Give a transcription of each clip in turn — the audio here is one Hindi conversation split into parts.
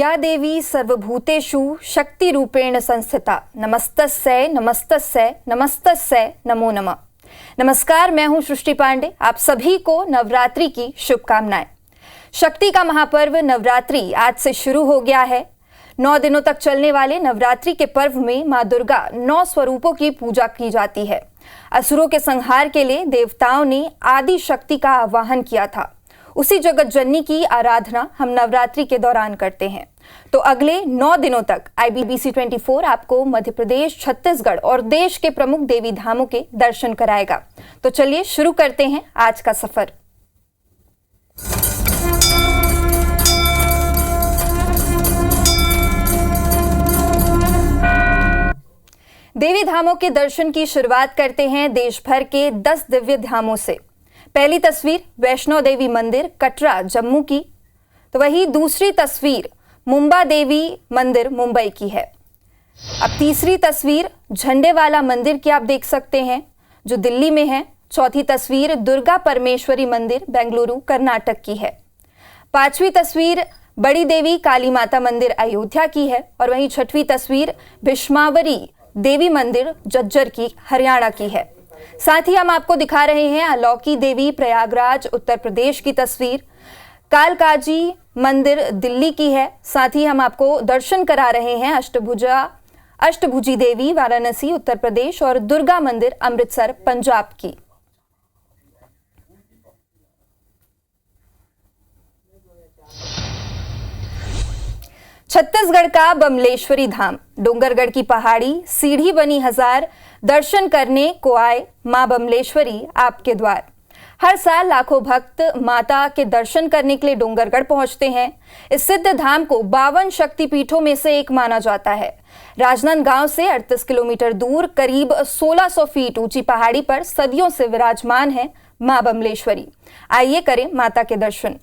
या देवी सर्वभूतेषु शक्तिरूपेण संस्थिता नमस्तस्यै नमस्तस्यै नमस्तस्यै नमो नमः। नमस्कार, मैं हूं सृष्टि पांडे। आप सभी को नवरात्रि की शुभकामनाएं। शक्ति का महापर्व नवरात्रि आज से शुरू हो गया है। 9 दिनों तक चलने वाले नवरात्रि के पर्व में मां दुर्गा 9 स्वरूपों की पूजा की जाती है। असुरों के संहार के लिए देवताओं ने आदि शक्ति का आवाहन किया था। उसी जगत जननी की आराधना हम नवरात्रि के दौरान करते हैं। तो अगले 9 दिनों तक IBC 24 आपको मध्य प्रदेश, छत्तीसगढ़ और देश के प्रमुख देवी धामों के दर्शन कराएगा। तो चलिए शुरू करते हैं आज का सफर। देवी धामों के दर्शन की शुरुआत करते हैं देश भर के 10 दिव्य धामों से। पहली तस्वीर वैष्णो देवी मंदिर कटरा जम्मू की, तो वही दूसरी तस्वीर मुंबा देवी मंदिर मुंबई की है। अब तीसरी तस्वीर झंडे वाला मंदिर की आप देख सकते हैं जो दिल्ली में है। चौथी तस्वीर दुर्गा परमेश्वरी मंदिर बेंगलुरु कर्नाटक की है। पांचवी तस्वीर बड़ी देवी काली माता मंदिर अयोध्या की है और वहीं छठवीं तस्वीर भीष्मावरी देवी मंदिर जज्जर की हरियाणा की है। साथ ही हम आपको दिखा रहे हैं अलौकी देवी प्रयागराज उत्तर प्रदेश की तस्वीर। कालकाजी मंदिर दिल्ली की है। साथ ही हम आपको दर्शन करा रहे हैं अष्टभुजी देवी वाराणसी उत्तर प्रदेश और दुर्गा मंदिर अमृतसर पंजाब की। छत्तीसगढ़ का बमलेश्वरी धाम, डोंगरगढ़ की पहाड़ी सीढ़ी बनी हजार, दर्शन करने को आए मां बमलेश्वरी आपके द्वार। हर साल लाखों भक्त माता के दर्शन करने के लिए डोंगरगढ़ पहुंचते हैं। इस सिद्ध धाम को 52 शक्तिपीठों में से एक माना जाता है। राजनांदगांव से 38 किलोमीटर दूर करीब 1600 फीट ऊंची पहाड़ी पर सदियों से विराजमान है मां बमलेश्वरी। आइए करें माता के दर्शन।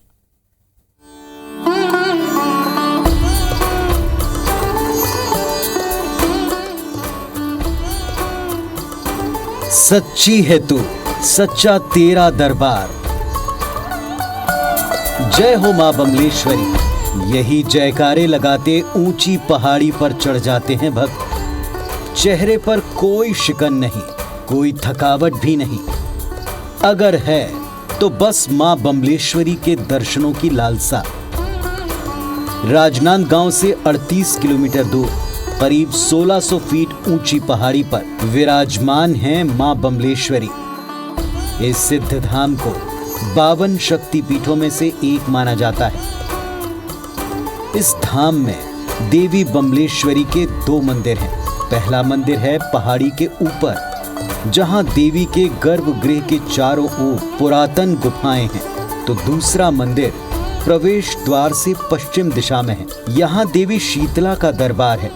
सच्ची है तू, सच्चा तेरा दरबार। जय हो मां बमलेश्वरी। यही जयकारे लगाते ऊंची पहाड़ी पर चढ़ जाते हैं भक्त। चेहरे पर कोई शिकन नहीं, कोई थकावट भी नहीं। अगर है तो बस मां बमलेश्वरी के दर्शनों की लालसा। राजनांदगांव से 38 किलोमीटर दूर करीब 1600 फीट ऊंची पहाड़ी पर विराजमान है मां बमलेश्वरी। इस सिद्ध धाम को 52 शक्तिपीठों में से एक माना जाता है। इस धाम में देवी बमलेश्वरी के 2 मंदिर हैं। पहला मंदिर है पहाड़ी के ऊपर, जहां देवी के गर्भगृह के चारों ओर पुरातन गुफाएं हैं। तो दूसरा मंदिर प्रवेश द्वार से पश्चिम दिशा में है। यहाँ देवी शीतला का दरबार है।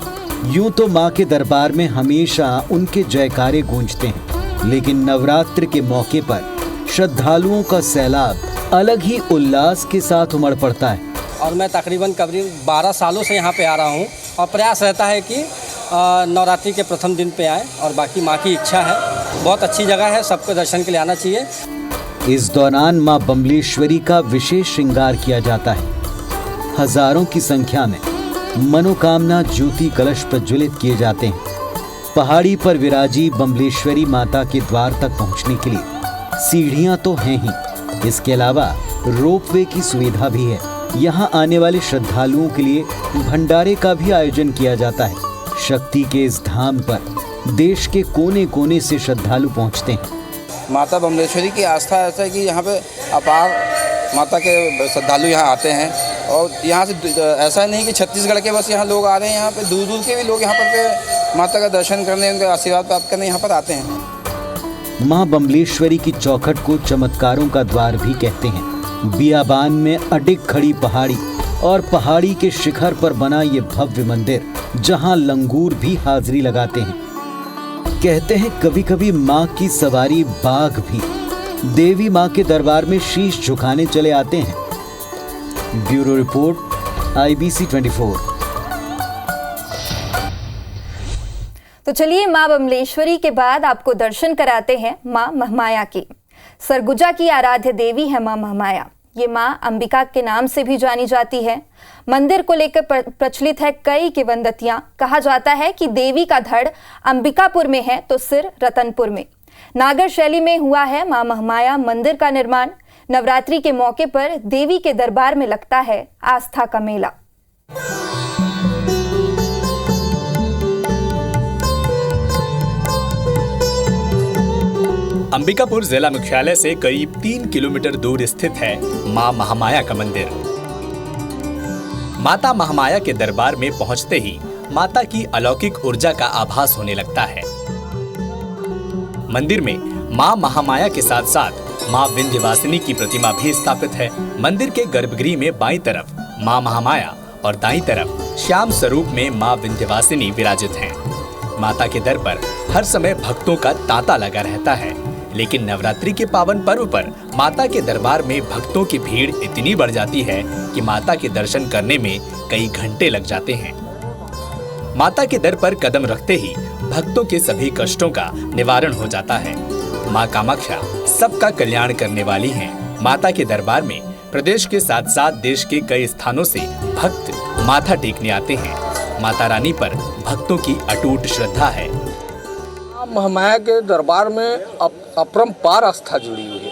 यूं तो मां के दरबार में हमेशा उनके जयकारे गूंजते हैं, लेकिन नवरात्र के मौके पर श्रद्धालुओं का सैलाब अलग ही उल्लास के साथ उमड़ पड़ता है। और मैं तकरीबन 12 सालों से यहाँ पे आ रहा हूँ और प्रयास रहता है कि नवरात्रि के प्रथम दिन पे आए और बाकी माँ की इच्छा है। बहुत अच्छी जगह है, सबको दर्शन के लिए आना चाहिए। इस दौरान मां बमलेश्वरी का विशेष श्रृंगार किया जाता है। हजारों की संख्या में मनोकामना ज्योति कलश प्रज्वलित किए जाते हैं। पहाड़ी पर विराजी बमलेश्वरी माता के द्वार तक पहुंचने के लिए सीढ़ियां तो हैं ही, इसके अलावा रोपवे की सुविधा भी है। यहां आने वाले श्रद्धालुओं के लिए भंडारे का भी आयोजन किया जाता है। शक्ति के इस धाम पर देश के कोने कोने से श्रद्धालु पहुंचते हैं। माता बमलेश्वरी की आस्था ऐसा है कि यहाँ पे अपार माता के श्रद्धालु यहाँ आते हैं। और यहाँ से ऐसा नहीं कि छत्तीसगढ़ के बस यहाँ लोग आ रहे हैं, यहाँ पे दूर दूर के भी लोग यहाँ पर माता का दर्शन करने, उनका आशीर्वाद प्राप्त करने यहाँ पर आते हैं। मां बमलेश्वरी की चौखट को चमत्कारों का द्वार भी कहते हैं। बियाबान में अडिग खड़ी पहाड़ी और पहाड़ी के शिखर पर बना ये भव्य मंदिर, जहां लंगूर भी हाजिरी लगाते हैं। कहते हैं कभी कभी मां की सवारी बाघ भी देवी मां के दरबार में शीश झुकाने चले आते हैं। Bureau report IBC 24। तो चलिए मां बमलेश्वरी के बाद आपको दर्शन कराते हैं मां महामाया की। सरगुजा की आराध्य देवी है मां महामाया। ये मां अंबिका के नाम से भी जानी जाती है। मंदिर को लेकर प्रचलित है कई किंवदंतियां। कहा जाता है कि देवी का धड़ अंबिकापुर में है तो सिर रतनपुर में। नागर शैली में हुआ है मां महामाया मंदिर का निर्माण। नवरात्रि के मौके पर देवी के दरबार में लगता है आस्था का मेला। अंबिकापुर जिला मुख्यालय से करीब 3 किलोमीटर दूर स्थित है मां महामाया का मंदिर। माता महामाया के दरबार में पहुंचते ही माता की अलौकिक ऊर्जा का आभास होने लगता है। मंदिर में मां महामाया के साथ साथ मां विंध्यवासिनी की प्रतिमा भी स्थापित है। मंदिर के गर्भगृह में बाईं तरफ मां महामाया और दाईं तरफ श्याम स्वरूप में मां विंध्यवासिनी विराजित हैं। माता के दर पर हर समय भक्तों का तांता लगा रहता है, लेकिन नवरात्रि के पावन पर्व पर माता के दरबार में भक्तों की भीड़ इतनी बढ़ जाती है कि माता के दर्शन करने में कई घंटे लग जाते हैं। माता के दर पर कदम रखते ही भक्तों के सभी कष्टों का निवारण हो जाता है। मां कामाख्या सबका कल्याण करने वाली हैं। माता के दरबार में प्रदेश के साथ साथ देश के कई स्थानों से भक्त माथा टेकने आते हैं। माता रानी पर भक्तों की अटूट श्रद्धा है। महामाया के दरबार में अपरंपार आस्था जुड़ी हुई है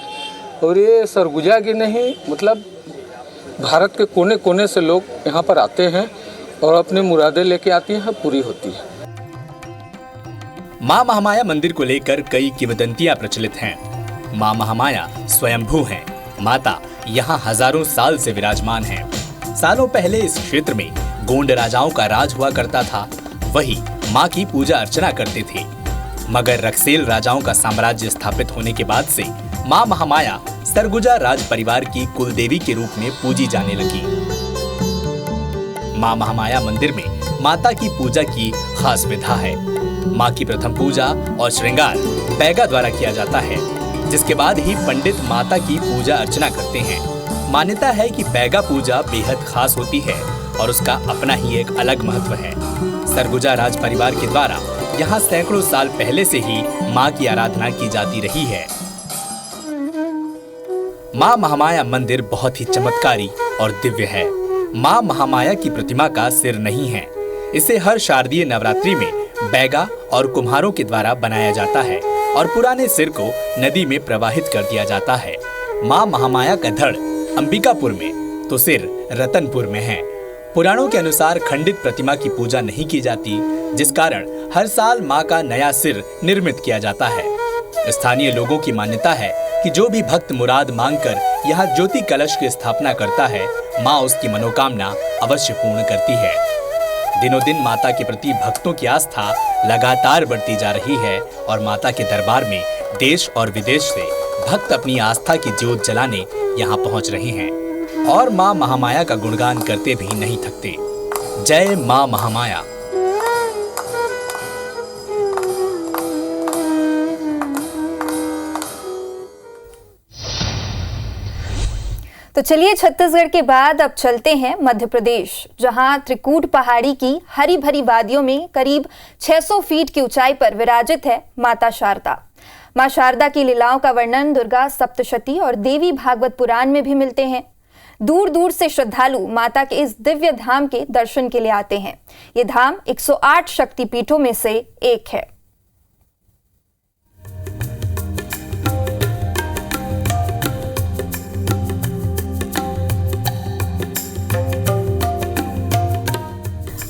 और ये सरगुजा की नहीं, मतलब भारत के कोने कोने से लोग यहाँ पर आते हैं और अपनी मुरादें लेके आती हैं, पूरी होती है। मां महामाया मंदिर को लेकर कई किंवदंतियां प्रचलित हैं। मां महामाया स्वयंभू हैं। माता यहाँ हजारों साल से विराजमान हैं। सालों पहले इस क्षेत्र में गोंड राजाओं का राज हुआ करता था। वही मां की पूजा अर्चना करते थे, मगर रक्सेल राजाओं का साम्राज्य स्थापित होने के बाद से मां महामाया सरगुजा राज परिवार की कुलदेवी के रूप में पूजी जाने लगी। मां महामाया मंदिर में माता की पूजा की खास विधा है। मां की प्रथम पूजा और श्रृंगार बैगा द्वारा किया जाता है, जिसके बाद ही पंडित माता की पूजा अर्चना करते हैं। मान्यता है कि बैगा पूजा बेहद खास होती है और उसका अपना ही एक अलग महत्व है। सरगुजा राज परिवार के द्वारा यहाँ सैकड़ों साल पहले से ही मां की आराधना की जाती रही है। मां महामाया मंदिर बहुत ही चमत्कारी और दिव्य है। मां महामाया की प्रतिमा का सिर नहीं है। इसे हर शारदीय नवरात्रि में बैगा और कुम्हारों के द्वारा बनाया जाता है और पुराने सिर को नदी में प्रवाहित कर दिया जाता है। मां महामाया का धड़ अंबिकापुर में तो सिर रतनपुर में है। पुराणों के अनुसार खंडित प्रतिमा की पूजा नहीं की जाती, जिस कारण हर साल मां का नया सिर निर्मित किया जाता है। स्थानीय लोगों की मान्यता है कि जो भी भक्त मुराद मांगकर यहाँ ज्योति कलश की स्थापना करता है, मां उसकी मनोकामना अवश्य पूर्ण करती है। दिनों दिन माता के प्रति भक्तों की आस्था लगातार बढ़ती जा रही है और माता के दरबार में देश और विदेश से भक्त अपनी आस्था की ज्योत जलाने यहाँ पहुँच रहे हैं और मां महामाया का गुणगान करते भी नहीं थकते। जय मां महामाया। तो चलिए छत्तीसगढ़ के बाद अब चलते हैं मध्य प्रदेश, जहां त्रिकूट पहाड़ी की हरी भरी वादियों में करीब 600 फीट की ऊंचाई पर विराजित है माता शारदा। मां शारदा की लीलाओं का वर्णन दुर्गा सप्तशती और देवी भागवत पुराण में भी मिलते हैं। दूर दूर से श्रद्धालु माता के इस दिव्य धाम के दर्शन के लिए आते हैं। ये धाम 108 शक्तिपीठों में से एक है।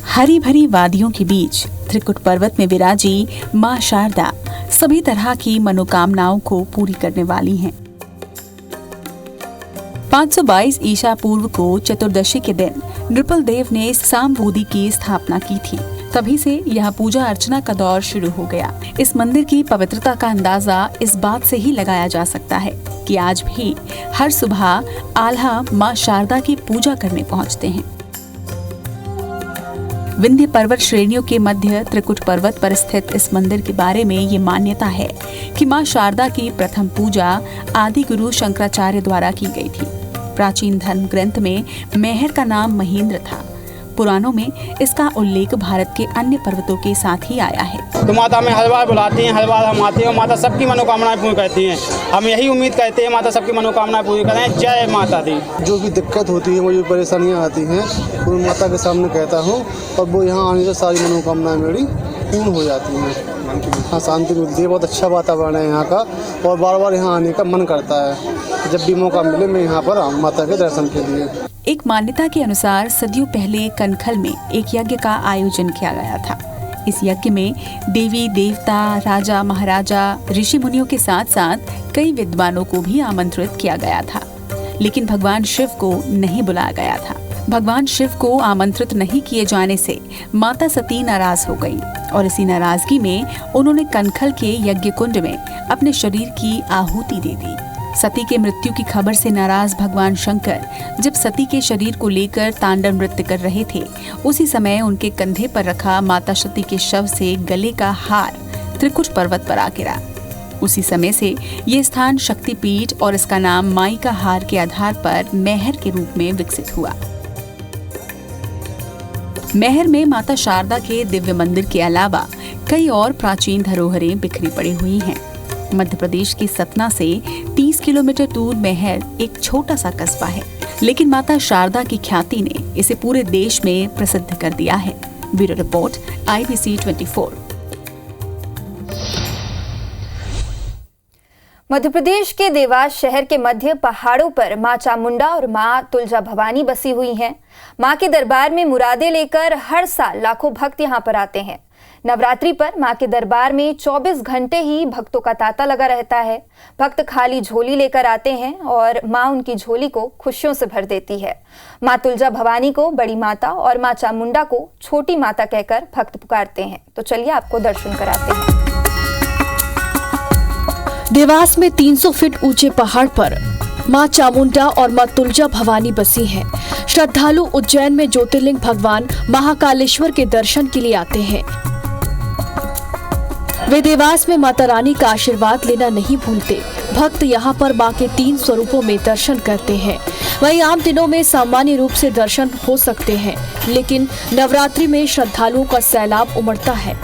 हरी भरी वादियों के बीच त्रिकुट पर्वत में विराजी मां शारदा सभी तरह की मनोकामनाओं को पूरी करने वाली हैं। 522 ईसा पूर्व को चतुर्दशी के दिन नृपल देव ने सामबोधि की स्थापना की थी। तभी से यह पूजा अर्चना का दौर शुरू हो गया। इस मंदिर की पवित्रता का अंदाजा इस बात से ही लगाया जा सकता है कि आज भी हर सुबह आल्हा मां शारदा की पूजा करने पहुंचते हैं। विंध्य पर्वत श्रेणियों के मध्य त्रिकुट पर्वत पर स्थित इस मंदिर के बारे में ये मान्यता है कि मां शारदा की प्रथम पूजा आदि गुरु शंकराचार्य द्वारा की गई थी। प्राचीन धर्म ग्रंथ में मेहर का नाम महेंद्र था। पुराणों में इसका उल्लेख भारत के अन्य पर्वतों के साथ ही आया है। तो माता में हर बार बुलाती हैं, हर बार हम आते हैं और माता सबकी मनोकामनाएं पूर्ण करती हैं। हम यही उम्मीद करते हैं माता सबकी मनोकामनाएं पूरी करें। जय माता दी। जो भी दिक्कत होती है, मुझे परेशानियाँ आती हैं, वो माता के सामने कहता हूँ और वो यहाँ आने से सारी मनोकामनाएं मेरी पूर्ण हो जाती हैं। हाँ, शांति मिलती है। बहुत अच्छा वातावरण है यहाँ का और बार बार यहाँ आने का मन करता है। जब भी मौका मिले मैं यहाँ पर आऊँ माता के दर्शन के लिए। एक मान्यता के अनुसार सदियों पहले कनखल में एक यज्ञ का आयोजन किया गया था। इस यज्ञ में देवी देवता, राजा महाराजा, ऋषि मुनियों के साथ साथ कई विद्वानों को भी आमंत्रित किया गया था, लेकिन भगवान शिव को नहीं बुलाया गया था। भगवान शिव को आमंत्रित नहीं किए जाने से माता सती नाराज हो गई और इसी नाराजगी में उन्होंने कनखल के यज्ञ कुंड में अपने शरीर की आहुति दे दी। सती के मृत्यु की खबर से नाराज भगवान शंकर जब सती के शरीर को लेकर तांडव नृत्य कर रहे थे, उसी समय उनके कंधे पर रखा माता सती के शव से गले का हार त्रिकुट पर्वत पर आ गिरा। उसी समय से ये स्थान शक्तिपीठ और इसका नाम माई का हार के आधार पर मैहर के रूप में विकसित हुआ। मैहर में माता शारदा के दिव्य मंदिर के अलावा कई और प्राचीन धरोहरें बिखरी पड़ी हुई हैं। मध्य प्रदेश के सतना से 30 किलोमीटर दूर मैहर एक छोटा सा कस्बा है, लेकिन माता शारदा की ख्याति ने इसे पूरे देश में प्रसिद्ध कर दिया है। Bureau report, IBC 24। Madhya Pradesh के देवास शहर के मध्य पहाड़ों पर मां चामुंडा और मां तुलजा भवानी बसी हुई हैं। मां के दरबार में मुरादें लेकर हर साल लाखों भक्त यहां पर आते हैं। नवरात्रि पर मां के दरबार में 24 घंटे ही भक्तों का तांता लगा रहता है। भक्त खाली झोली लेकर आते हैं और मां उनकी झोली को खुशियों से भर देती है। मां तुलजा भवानी को बड़ी माता और मां चामुंडा को छोटी माता कहकर भक्त पुकारते हैं। तो चलिए आपको दर्शन कराते हैं। देवास में 300 फीट ऊंचे पहाड़ पर मां चामुंडा और मां तुलजा भवानी बसी हैं। श्रद्धालु उज्जैन में ज्योतिर्लिंग भगवान महाकालेश्वर के दर्शन के लिए आते हैं। वे देवास में माता रानी का आशीर्वाद लेना नहीं भूलते। भक्त यहाँ पर मां के 3 स्वरूपों में दर्शन करते हैं। वहीं आम दिनों में सामान्य रूप से दर्शन हो सकते हैं, लेकिन नवरात्रि में श्रद्धालुओं का सैलाब उमड़ता है।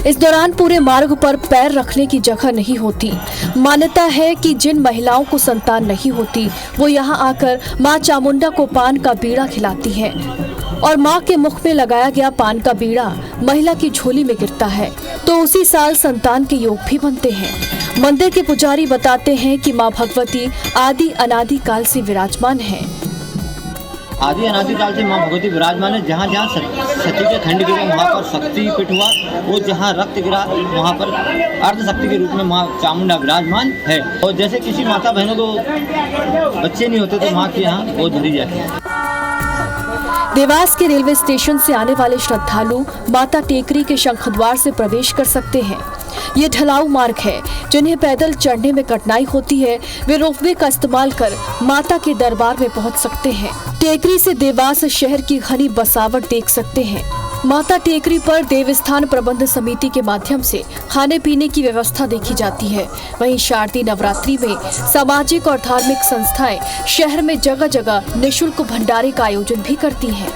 इस दौरान पूरे मार्ग पर पैर रखने की जगह नहीं होती। मान्यता है कि जिन महिलाओं को संतान नहीं होती, वो यहाँ आकर मां चामुंडा को पान का बीड़ा खिलाती हैं और मां के मुख में लगाया गया पान का बीड़ा महिला की झोली में गिरता है तो उसी साल संतान के योग भी बनते हैं। मंदिर के पुजारी बताते हैं कि मां भगवती आदि अनादि काल से विराजमान है। आदि अनादिकाल से मां भगवती विराजमान है। जहाँ जहाँ सती के खंड गिरे वहाँ पर शक्ति पीठ हुआ, वो जहाँ रक्त गिरा वहाँ पर अर्ध शक्ति के रूप में मां चामुंडा विराजमान है। और जैसे किसी माता बहनों को बच्चे नहीं होते तो माँ के यहाँ वो धरी जाती है। देवास के रेलवे स्टेशन से आने वाले श्रद्धालु माता टेकरी के शंखद्वार से प्रवेश कर सकते हैं। ये ढलाऊ मार्ग है। जिन्हें पैदल चढ़ने में कठिनाई होती है, वे रोपवे का इस्तेमाल कर माता के दरबार में पहुंच सकते हैं। टेकरी से देवास शहर की घनी बसावट देख सकते हैं। माता टेकरी पर देवस्थान प्रबंध समिति के माध्यम से खाने पीने की व्यवस्था देखी जाती है। वहीं शारदीय नवरात्रि में सामाजिक और धार्मिक संस्थाएं शहर में जगह जगह निःशुल्क भंडारे का आयोजन भी करती हैं।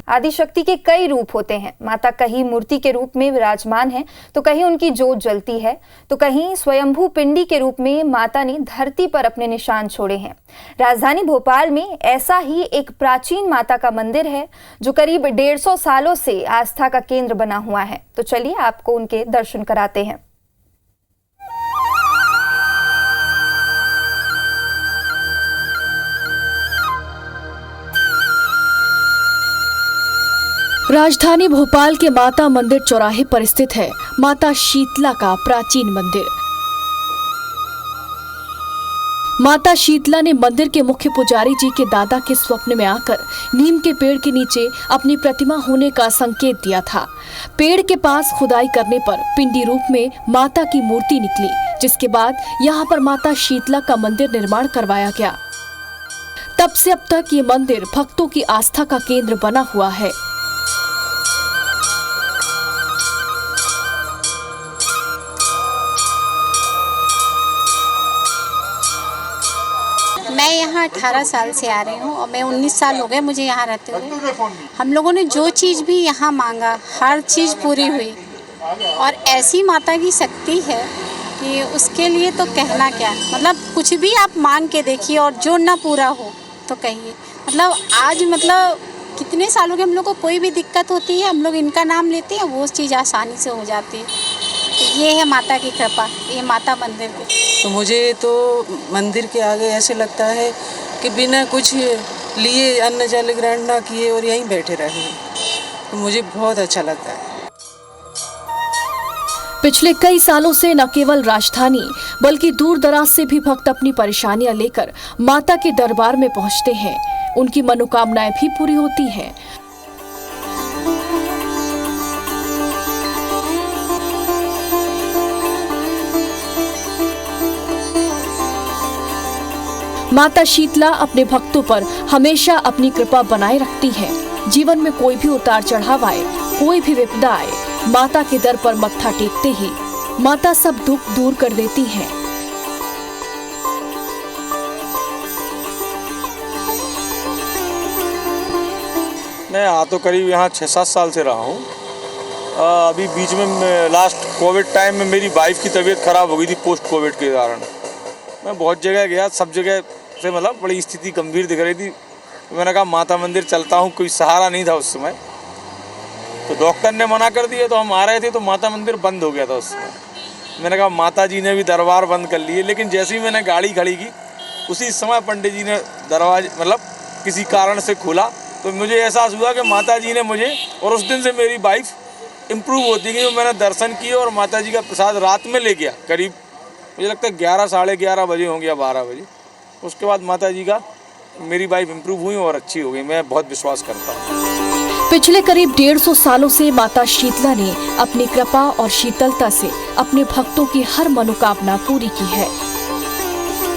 आदिशक्ति के कई रूप होते हैं। माता कहीं मूर्ति के रूप में विराजमान है, तो कहीं उनकी जोत जलती है, तो कहीं स्वयंभू पिंडी के रूप में माता ने धरती पर अपने निशान छोड़े हैं। राजधानी भोपाल में ऐसा ही एक प्राचीन माता का मंदिर है जो करीब 150 सालों से आस्था का केंद्र बना हुआ है। तो चलिए आपको उनके दर्शन कराते हैं। राजधानी भोपाल के माता मंदिर चौराहे पर स्थित है माता शीतला का प्राचीन मंदिर। माता शीतला ने मंदिर के मुख्य पुजारी जी के दादा के स्वप्न में आकर नीम के पेड़ के नीचे अपनी प्रतिमा होने का संकेत दिया था। पेड़ के पास खुदाई करने पर पिंडी रूप में माता की मूर्ति निकली, जिसके बाद यहाँ पर माता शीतला का मंदिर निर्माण करवाया गया। तब से अब तक ये मंदिर भक्तों की आस्था का केंद्र बना हुआ है। मैं यहाँ यहाँ 18 साल से आ रही हूँ और मैं 19 साल हो गए मुझे यहाँ रहते हुए। हम लोगों ने जो चीज़ भी यहाँ मांगा हर चीज़ पूरी हुई और ऐसी माता की शक्ति है कि उसके लिए तो कहना क्या, मतलब कुछ भी आप मांग के देखिए और जो ना पूरा हो तो कहिए। मतलब आज मतलब कितने सालों के हम लोग को कोई भी दिक्कत होती है हम लोग इनका नाम लेते हैं वो चीज़ आसानी से हो जाती है। तो ये है माता की कृपा, ये माता मंदिर की। तो मुझे तो मंदिर के आगे ऐसे लगता है कि बिना कुछ लिए अन्न जल ग्रहण ना किए और यहीं बैठे रहे, तो मुझे बहुत अच्छा लगता है। पिछले कई सालों से न केवल राजधानी बल्कि दूर दराज से भी भक्त अपनी परेशानियां लेकर माता के दरबार में पहुंचते हैं। उनकी मनोकामनाएं भी पूरी होती हैं। माता शीतला अपने भक्तों पर हमेशा अपनी कृपा बनाए रखती हैं। जीवन में कोई भी उतार चढ़ाव आए, कोई भी विपदा आए, माता के दर पर मत्था टेकते ही माता सब दुख दूर कर देती हैं। मैं तो करीब यहाँ 6-7 साल से रहा हूँ। अभी बीच में लास्ट कोविड टाइम में मेरी वाइफ की तबीयत खराब हो गई थी पोस्ट कोविड के कारण। मैं बहुत जगह गया, सब जगह से मतलब बड़ी स्थिति गंभीर दिख रही थी। तो मैंने कहा माता मंदिर चलता हूँ, कोई सहारा नहीं था उस समय। तो डॉक्टर ने मना कर दिया, तो हम आ रहे थे तो माता मंदिर बंद हो गया था उस समय। मैंने कहा माता जी ने भी दरबार बंद कर लिए, लेकिन जैसे ही मैंने गाड़ी खड़ी की उसी समय पंडित जी ने दरवाजे मतलब किसी कारण से खोला, तो मुझे एहसास हुआ कि माता जी ने मुझे, और उस दिन से मेरी वाइफ इम्प्रूव होती गई। मैंने दर्शन किए और माता जी का प्रसाद रात में ले गया, करीब मुझे लगता है 11 साढ़े 11 बजे होंगे या 12 बजे। उसके बाद माता जी का मेरी वाइफ इम्प्रूव हुई और अच्छी हो गई। मैं बहुत विश्वास करता हूँ। पिछले करीब 150 सालों से माता शीतला ने अपनी कृपा और शीतलता से अपने भक्तों की हर मनोकामना पूरी की है।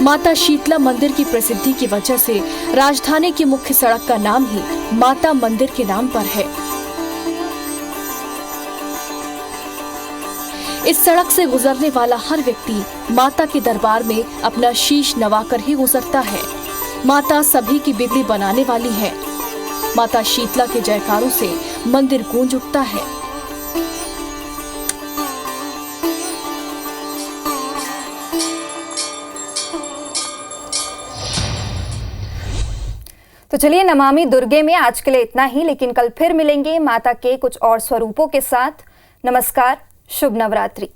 माता शीतला मंदिर की प्रसिद्धि की वजह से राजधानी की मुख्य सड़क का नाम ही माता मंदिर के नाम पर है। इस सड़क से गुजरने वाला हर व्यक्ति माता के दरबार में अपना शीश नवाकर ही गुजरता है। माता सभी की बिगड़ी बनाने वाली है। माता शीतला के जयकारों से मंदिर गूंज उठता है। तो चलिए, नमामि दुर्गे में आज के लिए इतना ही, लेकिन कल फिर मिलेंगे माता के कुछ और स्वरूपों के साथ। नमस्कार, शुभ नवरात्रि।